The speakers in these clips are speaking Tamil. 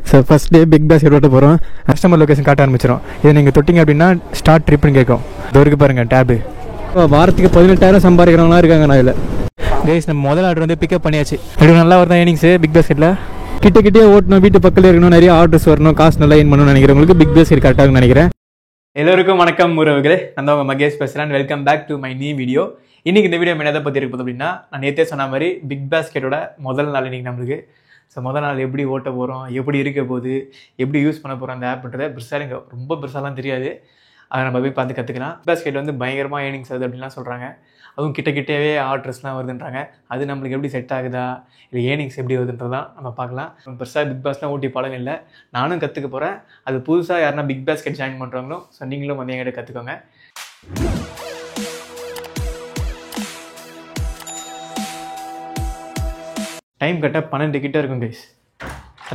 So first day big basket ஓட்ட போகிறோம். கஸ்டமர் லொக்கேஷன் காட்ட ஆரம்பிச்சிடும். இதை நீங்கள் தொட்டிங்க அப்படின்னா ஸ்டார்ட் ட்ரிப்னு கேட்கும். இது வரைக்கும் பாருங்கள் டேபு. வாரத்துக்கு 18,000 சம்பாதிக்கிறவங்களாம் இருக்காங்க. நான் இதில் கைஸ் நம்ம முதல் ஆர்டர் வந்து பிக்கப் பண்ணியாச்சு. எப்படி நல்லா வருதான் ஏர்னிங்ஸு பிக் பாஸ்கெட்டில். கிட்டே ஓட்டணும், வீட்டு பக்கத்தில் இருக்கணும், நிறைய ஆர்டர்ஸ் வரணும், காசு நல்லா ஏர்ன் பண்ணணும்னு நினைக்கிறவங்களுக்கு பிக் பாஸ்கெட் கரெக்டாக நினைக்கிறேன். எல்லோருக்கும் வணக்கம் உறவுகளே, நான் உங்கள் மகேஷ் பேசுகிறேன். Welcome back to my new video. இன்றைக்கி இந்த வீடியோ எதை பற்றி இருக்குது அப்படின்னா, நான் நேற்றே சொன்ன மாதிரி பிக் பாஸ்கெட்டோட முதல் நாள் இன்றைக்கி நம்மளுக்கு. ஸோ முதல் நாள் எப்படி ஓட்ட போகிறோம், எப்படி இருக்க போகுது, எப்படி யூஸ் பண்ண போகிறோம் அந்த ஆப்ன்றதை பெருசாக எனக்கு ரொம்ப பெருசாலாம் தெரியாது. அதை நம்ம போய் பார்த்து கற்றுக்கலாம். பிக் பாஸ்கெட் வந்து பயங்கரமாக ஏர்னிங்ஸ் ஆகுது அப்படின்லாம் சொல்கிறாங்க. அதுவும் கிட்டவே ஆர்டர்ஸ்லாம் வருதுன்றாங்க. அது நம்மளுக்கு எப்படி செட் ஆகுதா, இல்லை ஏர்னிங்ஸ் எப்படி வருதுன்றதான் நம்ம பார்க்கலாம். பெருசாக பிக் பாஸ்லாம் ஓட்டி பழகம் இல்லை, நானும் கற்றுக்க போகிறேன். அது புதுசாக யாருன்னா பிக் பாஸ்கெட் ஜாயின் பண்ணுறாங்களோ ஸோ நீங்களும் வந்து என்கிட்ட கற்றுக்கோங்க. டைம் கரெக்டாக 12 கிட்ட இருக்கும் கைஸ்.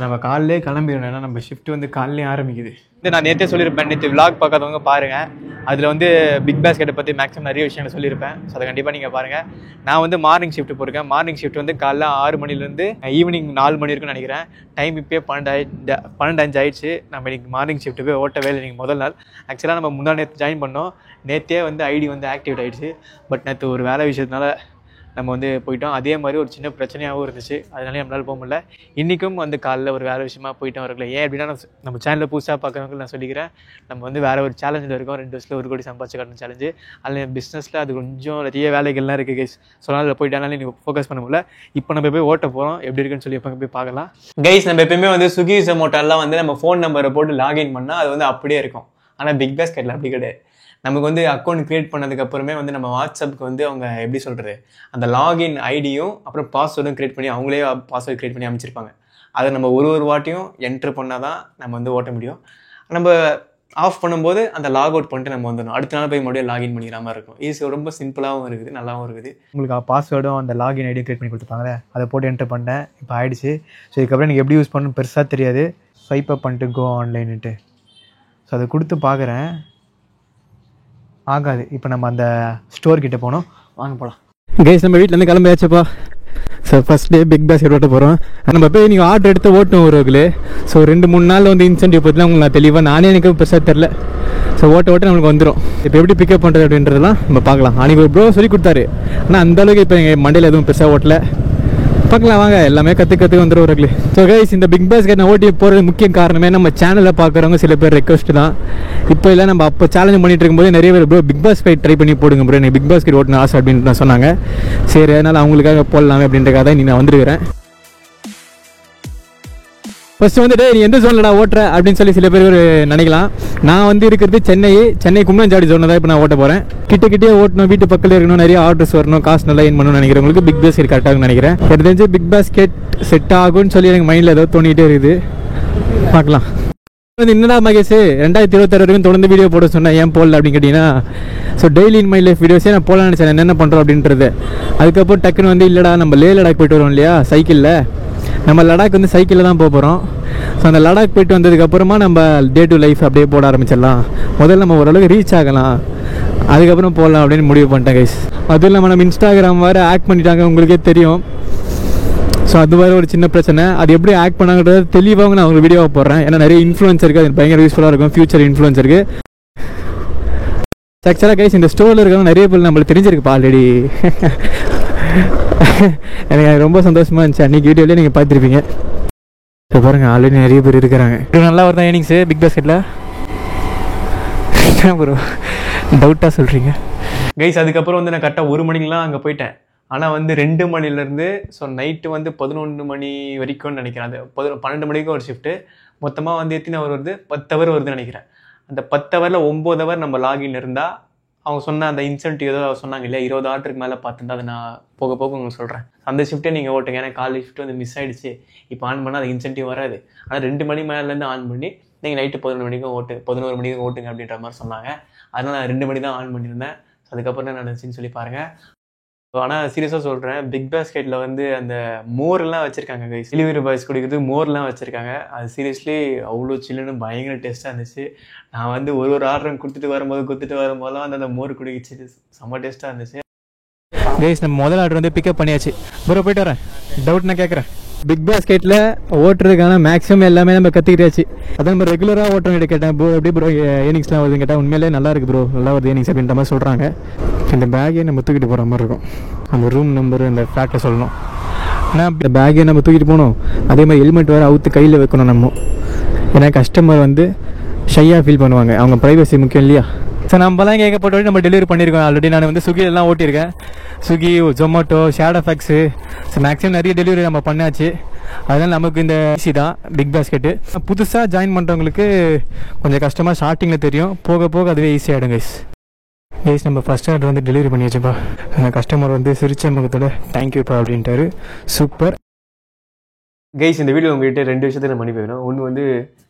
நம்ம காலையிலே கிளம்பிடணும், ஏன்னா நம்ம ஷிஃப்ட் வந்து காலையிலே ஆரம்பிக்குது. நான் நேற்றே சொல்லியிருப்பேன், நேற்று விளாக் பார்க்காதவங்க பாருங்கள். அதில் வந்து பிக் பாஸ்கெட்டை பற்றி மேக்ஸிமம் நிறைய விஷயங்கள் சொல்லியிருப்பேன். ஸோ அதை கண்டிப்பாக நீங்கள் பாருங்கள். நான் வந்து மார்னிங் ஷிஃப்ட் போயிருக்கேன். மார்னிங் ஷிஃப்ட் வந்து காலைல 6 மணிலேருந்து ஈவினிங் 4 மணி இருக்குன்னு நினைக்கிறேன். டைம் இப்போயே 12:05 ஆயிடுச்சு. நம்ம இன்றைக்கி மார்னிங் ஷிஃப்ட்டு போய் ஓட்ட வேலை இன்றைக்கி முதல் நாள். ஆக்சுவலாக நம்ம முன்னாடி நேற்று ஜாயின் பண்ணோம். நேற்றே வந்து ஐடி வந்து ஆக்டிவேட் ஆகிடுச்சு. பட் நேற்று ஒரு வேலை விஷயத்தினால நம்ம வந்து போயிட்டோம். அதே மாதிரி ஒரு சின்ன பிரச்சனையாகவும் இருந்துச்சு, அதனால நம்மளால் போக முடியல. இன்றைக்கும் வந்து காலைல ஒரு வேலை விஷயமா போயிட்டோம் வரல. ஏன் அப்படின்னா, நம்ம சேனலில் புதுசாக பார்க்குறவங்களுக்கு நான் சொல்லிக்கிறேன், நம்ம வந்து வேறு ஒரு சேலஞ்சில் இருக்கோம். 2 வருஷத்தில் 1 கோடி சம்பாதிச்சு காட்டணும் சேலஞ்சு. அதில் பிஸ்னஸில் அது கொஞ்சம் நிறைய வேலைகள்லாம் இருக்குது கைஸ். ஸோ அதில் போயிட்டாலும் நீங்கள் ஃபோக்கஸ் பண்ண முடியல. இப்போ நம்ம போய் ஓட்ட போகிறோம், எப்படி இருக்குன்னு சொல்லி எப்போ போய் பார்க்கலாம். கைஸ் நம்ம எப்பயுமே வந்து ஸ்விக்கி ஜொமேட்டோலாம் வந்து நம்ம ஃபோன் நம்பரை போட்டு லாகின் பண்ணால் அது வந்து அப்படியே இருக்கும். ஆனால் பிக் பாஸ்கெட்டில் அப்படி கிடையாது. நமக்கு வந்து அக்கௌண்ட் க்ரியேட் பண்ணதுக்கப்புறமே வந்து நம்ம வாட்ஸ்அப்புக்கு வந்து அவங்க எப்படி சொல்கிறது, அந்த லாகின் ஐடியும் அப்புறம் பாஸ்வேர்டும் க்ரியேட் பண்ணி அவங்களே பாஸ்வேர்டு க்ரியேட் பண்ணி அமைச்சிருப்பாங்க. அதை நம்ம ஒரு வாட்டியும் என்ட்ரு பண்ணால் தான் நம்ம வந்து ஓட்ட முடியும். நம்ம ஆஃப் பண்ணும்போது அந்த லாக் அவுட் பண்ணிட்டு நம்ம வந்துடணும். அடுத்த நாள் போய் மறுபடியும் லாகின் பண்ணிக்கிற மாதிரி இருக்கும். ஈஸி, ரொம்ப சிம்பிளாகவும் இருக்குது, நல்லாவும் இருக்குது. உங்களுக்கு பாஸ்வேர்டும் அந்த லாகின் ஐடியும் க்ரியேட் பண்ணி கொடுத்துருப்பாங்களே, அதை போட்டு என்ட்ரு பண்ணேன். இப்போ ஆயிடுச்சு. ஸோ இதுக்கப்புறம் எனக்கு எப்படி யூஸ் பண்ணணும்னு பெருசாக தெரியாது. ஸ்வைப் அப் பண்ணிட்டு கோ ஆன்லைன்ட்டு ஸோ அதை கொடுத்து பார்க்குறேன், ஆகாது. இப்போ நம்ம அந்த ஸ்டோர் கிட்டே போனோம், வாங்க போகலாம். கைஸ் நம்ம வீட்டிலேருந்து கிளம்பியாச்சுப்பா. So first day big basket ஓட்ட போகிறோம். நம்ம போய் நீங்கள் ஆர்டர் எடுத்து ஓட்டணும் ஒருவர்களே. ஸோ 2-3 நாளில் வந்து இன்சென்டிவ் பற்றிலாம் உங்களுக்கு நான் தெளிவாக நானே எனக்கு பெருசாக தெரில. ஸோ ஓட்ட நம்மளுக்கு வந்துடும். இப்போ எப்படி பிக்கப் பண்ணுறது அப்படின்றதெல்லாம் நம்ம பார்க்கலாம். அன்றைக்கி ஒரு ப்ரோ சொல்லி கொடுத்தாரு, ஆனால் அந்தளவுக்கு இப்போ எங்கள் மண்டையில் எதுவும் பெருசாக ஓட்டலை. பார்க்கலாம் வாங்க, எல்லாமே கற்றுக்க வந்துடுவார்களே. ஸோ கைஸ் இந்த பிக் பாஸ்கெட் நான் ஓட்டி போகிறது முக்கிய காரணமே நம்ம சேனலில் பார்க்குறவங்க சில பேர் ரெக்வஸ்ட் தான். இப்போ இல்லை, நம்ம அப்போ சேலஞ்ச் பண்ணிட்டு இருக்கும்போது நிறைய பேர் ப்ரோ பிக் பாஸ்கெட் ட்ரை பண்ணி போடுங்க ப்ரோ, எனக்கு பிக் பாஸ்கெட் ஓட்டணும் ஆசை அப்படின்னு நான் சொன்னாங்க. சரி, அதனால் அவங்களுக்காக போடலாமே அப்படின்றக்காக தான் நான் வந்துருக்கிறேன். ஃபஸ்ட்டு வந்துட்டு நீ எந்த ஜோன்லடா ஓட்டுற அப்படின்னு சொல்லி சில பேர் நினைக்கலாம். நான் வந்து இருக்கிறது சென்னை கும்மஞ்சாடி ஜோனில் தான் இப்போ நான் ஓட்ட போகிறேன். கிட்டே ஓட்டணும், வீட்டு பக்கத்தில் இருக்கணும், நிறைய ஆர்டர்ஸ் வரணும், காசு நல்லா ஏர்ன் பண்ணணும்னு நினைக்கிறவங்களுக்கு பிக் பாஸ்கெட் கரெக்டாக நினைக்கிறேன். எனக்கு தெரிஞ்சு பிக் பாஸ்கெட் செட் ஆகும்னு சொல்லி எனக்கு மைண்டில் ஏதோ தோணிகிட்டே இருக்குது. பார்க்கலாம். என்னடா மகேஷ் 2026 வரைக்கும் தொடர்ந்து வீடியோ போட சொன்னேன், ஏன் போடல அப்படின்னு கேட்டிங்கன்னா, so daily in my life வீடியோஸே நான் போடலான்னு நினச்சேன், என்னென்ன பண்ணுறோம் அப்படின்றது. அதுக்கப்புறம் டக்குன்னு வந்து இல்லைடா, நம்ம லடாக் போயிட்டு வரோம் இல்லையா சைக்கிளில், நம்ம லடாக் வந்து சைக்கிளில் தான் போகிறோம். ஸோ அந்த லடாக் போயிட்டு வந்ததுக்கப்புறமா நம்ம டே டு லைஃப் அப்படியே போட ஆரம்பிச்சிடலாம். முதல்ல நம்ம ஓரளவுக்கு ரீச் ஆகலாம், அதுக்கப்புறம் போடலாம் அப்படின்னு முடிவு பண்ணிட்டேன் கைஸ். அதுவும் இல்லாமல் நம்ம இன்ஸ்டாகிராம் வேறு ஆக்ட் பண்ணிட்டாங்க, உங்களுக்கே தெரியும். ஸோ அது வேறு ஒரு சின்ன பிரச்சனை. அது எப்படி ஆக்ட் பண்ணாங்கன்றது தெளிவாக நான் உங்களுக்கு வீடியோவை போடுறேன். ஏன்னா நிறைய இன்ஃப்ளூயன்ஸருக்கு அது பயங்கர யூஸ்ஃபுல்லாக இருக்கும், ஃபியூச்சர் இன்ஃப்ளூயன்ஸருக்கு. ஆக்சுவலாக கைஸ் இந்த ஸ்டோரில் இருக்கிறவங்க நிறைய பேர் நம்மளுக்கு தெரிஞ்சிருக்குப்பா ஆல்ரெடி. எனக்கு ரொம்ப சந்தோஷமாக இருந்துச்சு, அன்றைக்கி வீடியோலேயே நீங்கள் பார்த்துருப்பீங்க. ஸோ பாருங்கள், ஆல்ரெடி நிறைய பேர் இருக்கிறாங்க. நல்லா வருதான் ஏர்னிங்ஸு பிக் பாஸ்கெட்டில். ஒரு டவுட்டாக சொல்கிறீங்க கைஸ். அதுக்கப்புறம் வந்து நான் கரெக்டாக 1 மணிக்கெலாம் அங்கே போயிட்டேன். ஆனால் வந்து 2 மணிலேருந்து ஸோ நைட்டு வந்து 11 மணி வரைக்கும்னு நினைக்கிறேன். அது 12 மணிக்கும் ஒரு ஷிஃப்ட்டு. மொத்தமாக வந்து எத்தனை ஹவர் வருது, 10 ஹவர் வருதுன்னு நினைக்கிறேன். அந்த 10 ஹவரில் 9 ஹவர் நம்ம லாகின் இருந்தால் அவங்க சொன்ன அந்த இன்சென்டிவ் ஏதோ சொன்னாங்க இல்லையா, 20 ஆர்டருக்கு மேலே பார்த்துருந்தா அதை நான் போக உங்களுக்கு சொல்கிறேன். அந்த ஷிஃப்ட்டே நீங்கள் ஓட்டுங்க, ஏன்னா காலையில் ஷிஃப்ட் வந்து மிஸ் ஆகிடுச்சு. இப்போ ஆன் பண்ணால் அது இன்சென்டிவ் வராது. ஆனால் 2 மணி மேலேருந்து ஆன் பண்ணி நீங்கள் நைட்டு 11 மணிக்கும் 11 மணிக்கும் ஓட்டுங்க அப்படின்ற மாதிரி சொன்னாங்க. அதனால் நான் 2 மணி தான் ஆன் பண்ணியிருந்தேன். அதுக்கப்புறம் என்ன நடந்துச்சுன்னு சொல்லி பாருங்கள். ஆனால் சீரியஸாக சொல்கிறேன், பிக் பாஸ்கெட்டில் வந்து அந்த மோர்லாம் வச்சுருக்காங்க கைஸ். டெலிவரி பாய்ஸ் குடிக்கிறதுக்கு மோர்லாம் வச்சுருக்காங்க. அது சீரியஸ்லி அவ்வளோ சில்லுன்னு பயங்கர டேஸ்ட்டாக இருந்துச்சு. நான் வந்து ஒரு ஆர்டரும் கொடுத்துட்டு வரும்போதெல்லாம் அந்த மோர் குடிக்கிச்சு, செம்ம டேஸ்ட்டாக இருந்துச்சு கைஸ். நம்ம முதல் ஆர்டர் வந்து பிக்கப் பண்ணியாச்சு. ப்ரோ போய்ட்டு வரேன், டவுட் நான் கேட்குறேன். பிக் பாஸ்கெட்டில் ஓட்டுறதுக்கான மேக்ஸிமம் எல்லாமே நம்ம கற்றுக்கிட்டாச்சு. அதான் நம்ம ரெகுலராக ஓட்டுறவங்க கேட்டேன் ப்ரோ எப்படி ப்ரோ ஏர்னிங்ஸ்லாம் வருதுன்னு கேட்டால் உண்மையிலே நல்லா இருக்குது ப்ரோ, நல்லா வருது ஏர்னிங்ஸ் அப்படின்ற மாதிரி சொல்கிறாங்க. இந்த பேக்கே நம்ம தூக்கிட்டு போகிற மாதிரி இருக்கும். அந்த ரூம் நம்பர் அந்த ஃப்ளாட்டை சொல்லணும். ஆனால் இந்த பேக்கே நம்ம தூக்கிட்டு போகணும். அதே மாதிரி ஹெல்மெட் வேறு அவுத்து கையில் வைக்கணும் நம்ம. ஏன்னா கஸ்டமர் வந்து ஷையாக ஃபீல் பண்ணுவாங்க, அவங்க ப்ரைவசி முக்கியம் இல்லையா. ஸோ நம்மலாம் கேட்கப்பட்ட நம்ம டெலிவரி பண்ணியிருக்கோம் ஆல்ரெடி. நான் வந்து ஸ்விக்கிலாம் ஓட்டியிருக்கேன், ஸ்விக்கி, ஜொமேட்டோ, ஷேடோஃபேக்ஸு. ஸோ மேக்ஸிமம் நிறைய டெலிவரி நம்ம பண்ணாச்சு. அதனால் நமக்கு இந்த ஈஸி தான் பிக் பாஸ்கெட்டு. புதுசாக ஜாயின் பண்ணுறவங்களுக்கு கொஞ்சம் கஷ்டமாக ஸ்டார்டிங்கில் தெரியும், போக போக அதுவே ஈஸியாகிடும் கைஸ். கைஸ் நம்ம ஃபஸ்ட் ஆர்டர் வந்து டெலிவரி பண்ணியாச்சுப்பா. அந்த கஸ்டமர் வந்து சிரிச்ச முகத்தோட தேங்க்யூப்பா அப்படின்ட்டாரு. Super guys. இந்த வீடியோ உங்கள்கிட்ட 2 விஷயத்தை நான் பண்ணி போயிடும். ஒன்று வந்து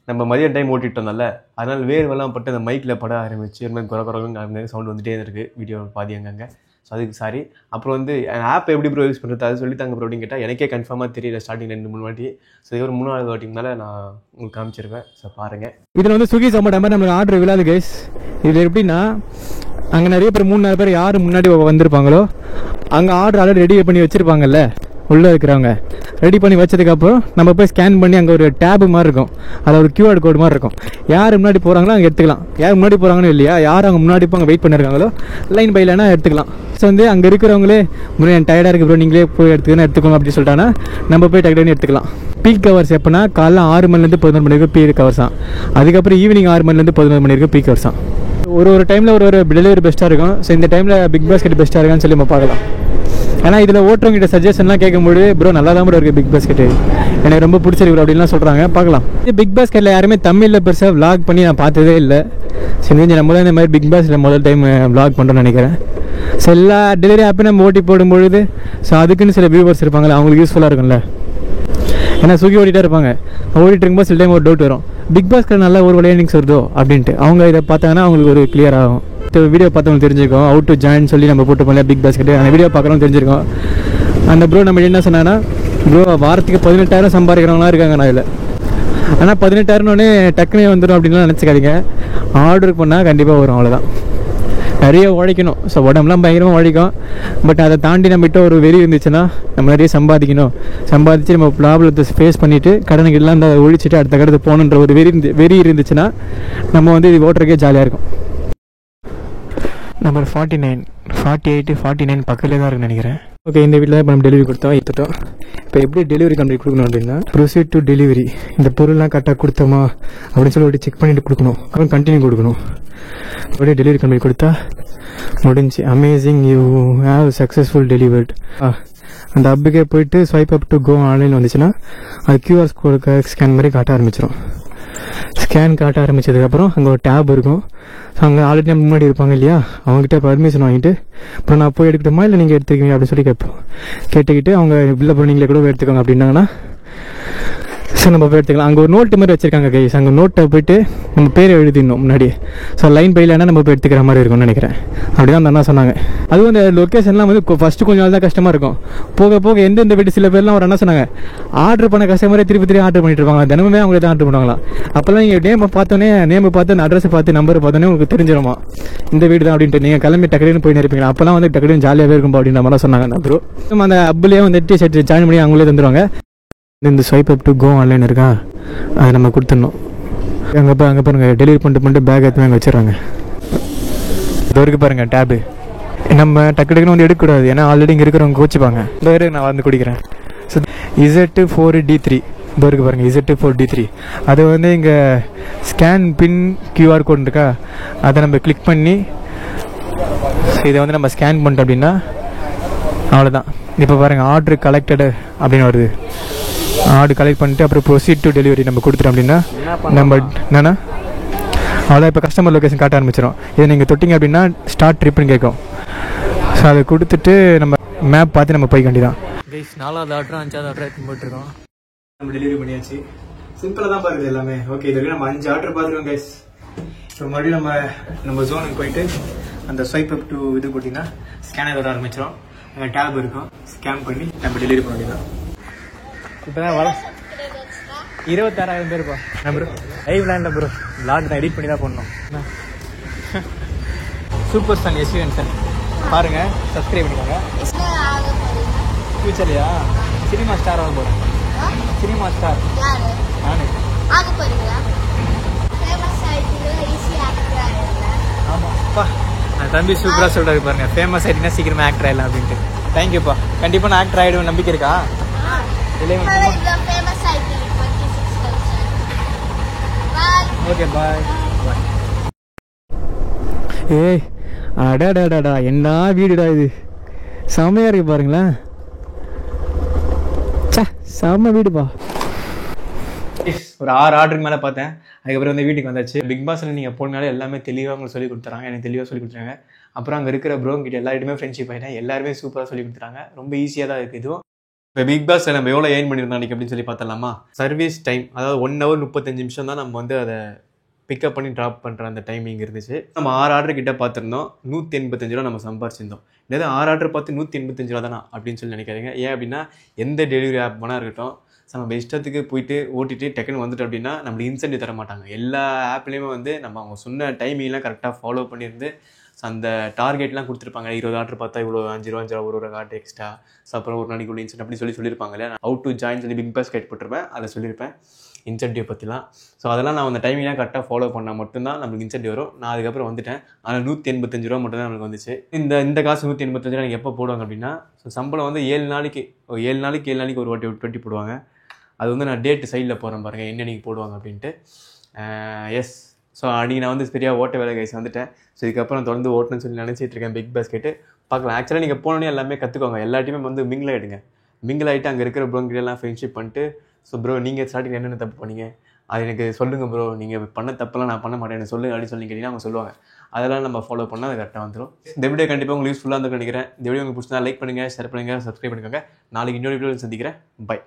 நம்ம மதியம் டைம் ஓட்டிட்டோம்ல, அதனால் வேர்வெல்லாம் பட்டு அந்த மைக்கில் பட ஆரம்பிச்சு ஒரு மாதிரி குறகுறன்னு சவுண்ட் வந்துகிட்டே இருக்குது வீடியோ பாதி அங்கங்கே. ஸோ அதுக்கு சாரி. அப்புறம் வந்து ஆப் எப்படி ப்ரோ யூஸ் பண்ணுறது அது சொல்லி தாங்க ப்ரோ அப்படின்னு கேட்டால் எனக்கே கன்ஃபார்மாக தெரியல ஸ்டார்டிங் 2-3 வாட்டி. ஸோ இது ஒரு 3வது வாட்டி மேலே நான் உங்களுக்கு காமிச்சிருவேன். ஸோ பாருங்கள். இதில் வந்து ஸ்விக்கி ஜொமேட்டோ மாதிரி நம்மளுக்கு ஆர்டர் விழாது கைஸ். இதில் எப்படின்னா அங்கே நிறைய பேர் 3-4 பேர் யார் முன்னாடி வந்திருப்பாங்களோ அங்கே ஆர்டர் ஆல்ரெடி ரெடி பண்ணி வச்சுருப்பாங்கல்ல, உள்ளே இருக்கிறவங்க ரெடி பண்ணி வச்சதுக்கப்புறம் நம்ம போய் ஸ்கேன் பண்ணி அங்கே ஒரு டேபு மாதிரி இருக்கும், அதில் ஒரு QR கோடு மாதிரி இருக்கும். யார் முன்னாடி போகிறாங்களோ அங்கே எடுத்துக்கலாம். யார் முன்னாடி போகிறாங்கன்னு இல்லையா, யார் அவங்க முன்னாடி இப்போ அங்கே வெயிட் பண்ணியிருக்காங்களோ லைன் பைலனா எடுத்துக்கலாம். ஸோ வந்து அங்கே இருக்கிறவங்களே என் டயர்டாக இருக்குது ப்ரோ நீங்களே போய் எடுத்துக்கணும் அப்படின்னு சொல்லிட்டாங்கன்னா நம்ம போய் டக்குனு எடுத்துக்கலாம். பீக் கவர்ஸ் எப்போனா காலைல 6 மணிலேருந்து 11 மணி வரைக்கும் பீக் கவர்ஸ் தான். அதுக்கப்புறம் ஈவினிங் 6 மணிலேருந்து 11 மணி வரைக்கும் பீக் கவர்ஸ் தான். ஒரு டைமில் ஒரு டெலிவரி பெஸ்ட்டாக இருக்கும். ஸோ இந்த டைமில் பிக் பாஸ்கெட் பெஸ்ட்டாக இருக்கான்னு சொல்லி நம்ம பார்க்கலாம். ஏன்னா இதில் ஓட்டுறவங்கிட்ட சஜஷன்லாம் கேட்கும்போது ப்ரோ நல்லா தான் ப்ரோ இருக்குது பிக் பாஸ்கெட்டு, எனக்கு ரொம்ப பிடிச்சிருக்கு அப்படின்லாம் சொல்கிறாங்க. பார்க்கலாம். பிக் பாஸ்கெட்டில் யாருமே தமிழில் பெருசாக விளாக் பண்ணி நான் பார்த்ததே இல்லை. சரி நம்ம தான் இந்த மாதிரி பிக் பாஸ்கெட்டில் முதல் டைம் விளாக் பண்ணுறோன்னு நினைக்கிறேன். ஸோ எல்லா டெலிவரி ஆப்பையும் நம்ம ஓட்டி போடும்பொழுது ஸோ அதுக்குன்னு சில வியூவர்ஸ் இருப்பாங்களே அவங்களுக்கு யூஸ்ஃபுல்லாக இருக்கும்ல. ஏன்னா ஸ்விக்கி ஓட்டிகிட்டே இருப்பாங்க, ஓட்டிகிட்டு இருக்கும்போது சில டைம் ஒரு டவுட் வரும், பிக் பாஸ்கெட் நல்லா ஒரு ஏர்னிங்ஸ் வருதோ அப்படின்ட்டு. அவங்க இதை பார்த்தாங்கன்னா அவங்களுக்கு ஒரு கிளியர் ஆகும். வீடியோ பார்த்தவங்க தெரிஞ்சிருக்கோம் ஹவு டு ஜாயின் சொல்லி நம்ம போட்டு பண்ணல பிக் பாஸ்கெட். அந்த வீடியோ பார்க்குறவங்க தெரிஞ்சிருக்கோம். அந்த ப்ரோ நம்ம என்ன சொன்னாங்கன்னா ப்ரோ வாரத்துக்கு 18,000 சம்பாதிக்கிறவங்களாம் இருக்காங்க நான் இதில். ஆனால் 18,000 டக்குனே வந்துடும் அப்படின்லாம் நினச்சிக்காதீங்க. ஆர்டர் பண்ணால் கண்டிப்பாக வரும், அவ்வளோதான். நிறைய உழைக்கணும். ஸோ உடம்புலாம் பயங்கரமாக உழைக்கும். பட் அதை தாண்டி நம்மகிட்ட ஒரு வெறி இருந்துச்சுன்னா நம்ம நிறைய சம்பாதிச்சு நம்ம ப்ராப்ளத்தை ஃபேஸ் பண்ணிவிட்டு கடனுக்கு எல்லாம் அந்த ஒழிச்சிட்டு அடுத்த கடத்து போகணுன்ற ஒரு வெறி இருந்துச்சுன்னா நம்ம வந்து இது ஓட்டுறக்கே ஜாலியாக இருக்கும். நம்பர் 49, 48, 49 பக்கத்துலேயே தான் இருக்குன்னு நினைக்கிறேன். ஓகே, இந்த வீட்டில் தான் இப்போ நம்ம டெலிவரி கொடுத்தோம். இப்போ எப்படி டெலிவரி கம்ப்ளீட் கொடுக்கணும் அப்படின்னா ப்ரொசீட் டு டெலிவரி. இந்த பொருள்லாம் கரெக்டாக கொடுத்தோமா அப்படின்னு சொல்லி ஒரு செக் பண்ணிவிட்டு கொடுக்கணும். அப்புறம் கண்டினியூ கொடுக்கணும். அப்படியே டெலிவரி கம்ப்ளீட் கொடுத்தா முடிஞ்சு. Amazing, you have successful delivered. அந்த அப்புக்கே போயிட்டு swipe up to go online வந்துச்சுன்னா அது QR கோடு ஸ்கேன் மாதிரி காட்ட ஆரம்பிச்சிடும். ஸ்கேன் காட்ட ஆரம்பித்ததுக்கப்புறம் அங்கே ஒரு டேப் இருக்கும். ஸோ அங்கே ஆல்ரெடி நம்ம முன்னாடி இருப்பாங்க இல்லையா, அவங்ககிட்ட பர்மிஷன் வாங்கிட்டு அப்புறம் நான் போய் எடுக்கட்டுமா இல்லை நீங்கள் எடுத்துக்கீங்க அப்படின்னு சொல்லி கேட்டுக்கிட்டு அவங்க இல்லை அப்புறம் நீங்களே கூட எடுத்துக்கோங்க அப்படின்னாங்கன்னா ஸோ நம்ம போய் எடுத்துக்கலாம். அங்கே ஒரு நோட்டு மாதிரி வச்சுருக்காங்க கைஸ். அங்கே நோட்டை போய்ட்டு நம்ம பேரை எழுதிடணும் முன்னாடி. ஸோ லைன் பையிலனா நம்ம போய் எடுத்துக்கிற மாதிரி இருக்கும்னு நினைக்கிறேன். அப்படி தான் அந்த அண்ணா சொன்னாங்க. அதுவும் அந்த லொக்கேஷன்லாம் வந்து ஃபஸ்ட்டு கொஞ்சம் நாள் தான் கஷ்டமாக இருக்கும். போக போக எந்தெந்த வீட்டு சில பேர்லாம் ஒரு அண்ணா சொன்னாங்க ஆர்டர் பண்ண கஸ்டமரே திருப்பி ஆர்டர் பண்ணிட்டு இருப்பாங்க. தினமுமே அவங்களே தான் ஆர்டர் பண்ணுவாங்களாம். அப்போல்லாம் நீங்கள் நேமை பார்த்து அந்த அட்ரஸை பார்த்து நம்பரை பார்த்தோன்னே உங்களுக்கு தெரிஞ்சிருமா இந்த வீடு தான் அப்படின்ட்டு. நீங்கள் கிளம்பி டக்குனு போய் நினைப்பீங்க. அப்போல்லாம் வந்து டக்குனு ஜாலியாகவே இருக்கும் அப்படின்ற மாதிரிலாம் சொன்னாங்க. ப்ரோ அந்த அப்புலேயே வந்துட்டு செட் ஜாயின் பண்ணி அவங்களே தந்துடுவாங்க. இந்த swipe up to go online இருக்கா, அதை நம்ம கொடுத்துடணும். அங்கே பாருங்கள் டெலிவரி பண்ணிட்டு பேக் எடுத்து அங்கே வச்சிடறாங்க. இது வரைக்கும் பாருங்கள் டேபு. நம்ம டக்குன்னு வந்து எடுக்கக்கூடாது, ஏன்னா ஆல்ரெடி இங்கே இருக்கிறவங்க கோச்சிப்பாங்க. இந்த வரைக்கும் நான் வந்து குடிக்கிறேன். ஸோ Z4D3 இது வரைக்கும் பாருங்கள் Z4D3. அது வந்து இங்கே ஸ்கேன் பின் QR கோடு இருக்கா, அதை நம்ம கிளிக் பண்ணி இதை வந்து நம்ம ஸ்கேன் பண்ணிட்டோம் அப்படின்னா அவ்வளோதான். இப்போ பாருங்கள் ஆர்டர் கலெக்டடு அப்படின்னு வருது. ஆர்டர் கலெக்ட் பண்ணிட்டு அப்புறம் ப்ரொசீட் டு டெலிவரி நம்ம கொடுத்துட்டோம் அப்படின்னா நம்ம என்னன்னா அவ்வளோ இப்போ கஸ்டமர் லொக்கேஷன் காட்ட ஆரம்பிச்சிடும். இதை நீங்கள் தொட்டிங்க அப்படின்னா ஸ்டார்ட் ட்ரிப்னு கேட்கும். ஸோ அதை கொடுத்துட்டு நம்ம மேப் பார்த்து நம்ம போய் கண்டிதான். கைஸ் 4வது ஆர்டரும் 5வது ஆர்டர் எடுத்து போட்டுருக்கோம். நம்ம டெலிவரி பண்ணியாச்சு. சிம்பிளாக தான் பாருது எல்லாமே. ஓகே, இது வரைக்கும் நம்ம 5 ஆர்டர் பார்த்துருக்கோம் கைஸ். இப்போ மறுபடியும் நம்ம ஜோனுக்கு போயிட்டு அந்த ஸ்வைப் அப் டு இது போட்டிங்கன்னா ஸ்கேனர் வர ஆரம்பிச்சிடும். அங்கே டேப் இருக்கும், ஸ்கேன் பண்ணி நம்ம டெலிவரி பண்ண வேண்டியதான். இப்போ தான் 26,000 பேருப்பா. ப்ரோ லைவ் லேண்டில் ப்ரோ லாக் தான் எடிட் பண்ணி தான் பண்ணணும். சூப்பர் ஸ்டார் எஸ்யூஎன் பாருங்கள், சப்ஸ்கிரைப் பண்ணிக்கோங்க. ஃபியூச்சர்லையா சினிமா ஸ்டார் ஆக போகிறேன். சினிமா ஸ்டார் நானு. ஆமாப்பா தம்பி சூப்பராக சொல்கிறாரு பாருங்க, ஃபேமஸ் ஆகிட்டுனா சீக்கிரமாக ஆக்டர் ஆகிடலாம் அப்படின்ட்டு. தேங்க்யூப்பா. கண்டிப்பாக நான் ஆக்டர் ஆகிடுவேன் நம்பிக்கை இருக்கா? Okay bye. ஏய் அடாடாடாடா என்ன வீடுடா இது, செம்மையாக இருக்கு பாருங்களேன். செம்ம வீடுப்பா. ஒரு 6 ஆர்டருக்கு மேலே பார்த்தேன். அதுக்கப்புறம் வந்து வீட்டுக்கு வந்தாச்சு. பிக் பாஸில் நீங்கள் போனாலே எல்லாமே தெளிவாக உங்களுக்கு சொல்லி கொடுத்துறாங்க. எனக்கு தெளிவாக சொல்லி கொடுத்துறாங்க. அப்புறம் அங்கே இருக்கிற ப்ரோங்கிட்ட எல்லாருமே ஃப்ரெண்ட்ஷிப் ஆகிட்டேன். எல்லாருமே சூப்பராக சொல்லி கொடுத்துறாங்க. ரொம்ப ஈஸியாக தான் இருக்குது இதுவும். இப்போ பிக் பாஸில் நம்ம எவ்வளோ ஏர்ன் பண்ணியிருந்தோம் அன்றைக்கி அப்படின்னு சொல்லி பார்த்தலாமா? சர்வீஸ் டைம் அதாவது 1 hour 35 நிமிஷம் தான் நம்ம வந்து அதை பிக்கப் பண்ணி ட்ராப் பண்ணுற அந்த டைமிங் இருந்துச்சு. நம்ம 6 ஆர்டர் கிட்ட பார்த்துருந்தோம். 185 ரூபா நம்ம சம்பாரிச்சிருந்தோம். ஏதாவது 6 ஆர்டர் பார்த்து 185 ரூபா தானா அப்படின்னு சொல்லி நினைக்காதீங்க. ஏன் அப்படின்னா எந்த டெலிவரி ஆப் வேணா இருக்கட்டும், நம்ம இஷ்டத்துக்கு போயிட்டு ஓட்டிட்டு டக்குன்னு வந்துட்டோம் அப்படின்னா நம்மளுக்கு இன்சென்டிவ் தர மாட்டாங்க. எல்லா ஆப்லேயுமே வந்து நம்ம அவங்க சொன்ன டைமிங்லாம் கரெக்டாக ஃபாலோ பண்ணியிருந்து அந்த டார்கெட்லாம் கொடுத்துருப்பாங்க. 20 ஆர்டர் பார்த்தா இவ்வளோ 5 ரூபா 5 ரூபா ஒரு கார்டு எக்ஸ்ட்ரா, அப்புறம் ஒரு நாளைக்கு உள்ள இன்சென்ட் அப்படி சொல்லியிருப்பாங்க இல்லையா. ஹவு டு ஜாயின் சொல்லி பிக் பாஸ் கைட் போட்டிருப்பேன், அதை சொல்லியிருப்பேன் இன்சென்டிவ் பற்றிலாம். ஸோ அதெல்லாம் நான் அந்த டைமிங்லாம் கரெக்டாக ஃபாலோ பண்ணால் மட்டும்தான் நம்மளுக்கு இன்சென்டிவ் வரும். நான் அதுக்கப்புறம் வந்துட்டேன். ஆனால் 185 ரூபா மட்டும் தான் நம்மளுக்கு வந்துச்சு. இந்த காசு 185 ரூபா எனக்கு எப்போ போடுவாங்க அப்படின்னா, ஸோ சம்பளம் வந்து 7 நாளைக்கு ஒரு வாட்டி 20 போடுவாங்க. அது வந்து நான் டேட்டு சைடில் போகிறேன் பாருங்கள் என்னென்னைக்கு போடுவாங்க அப்படின்ட்டு. எஸ், ஸோ அன்றைக்கி நான் வந்து சரியாக ஓட்ட வேலை கைஸ் வந்துட்டேன். ஸோ இதுக்கப்புறம் தொடர்ந்து ஓட்டணும்னு சொல்லி நினச்சிட்டு இருக்கேன். பிக் பாஸ் கேட்டு பார்க்கலாம். ஆக்சுவலாக நீங்கள் போனோன்னே எல்லாமே கற்றுக்கோங்க. எல்லாத்தையுமே வந்து மிங்கிள் ஆகிடுங்க. மிங்கிள் ஆகிட்டு அங்கே இருக்கிற ப்ரோங்கிட்டெல்லாம் ஃப்ரெண்ட்ஷிப் பண்ணிட்டு, ஸோ ப்ரோ நீங்கள் ஸ்டார்டிங் என்னென்ன தப்பு பண்ணீங்க அது எனக்கு சொல்லுங்கள் ப்ரோ, நீங்கள் பண்ண தப்பெல்லாம் நான் பண்ண மாட்டேன் எனக்கு சொல்லுங்கள் அப்படின்னு சொல்லி கேட்டிங்கன்னா அவங்க சொல்லுவாங்க. அதெல்லாம் நம்ம ஃபாலோ பண்ணால் அது கரெக்டாக வந்துடும். இந்த வீடியோ கண்டிப்பாக உங்களுக்கு யூஸ்ஃபுல்லாக இருந்துன்னு நினைக்கிறேன். இந்த வீடியோ உங்களுக்கு பிடிச்சா லைக் பண்ணுங்கள், ஷேர் பண்ணுங்கள், சப்ஸ்கிரைப் பண்ணிக்கோங்க. நாளைக்கு இன்னொரு வீடியோவில் சந்திக்கிறேன். பை.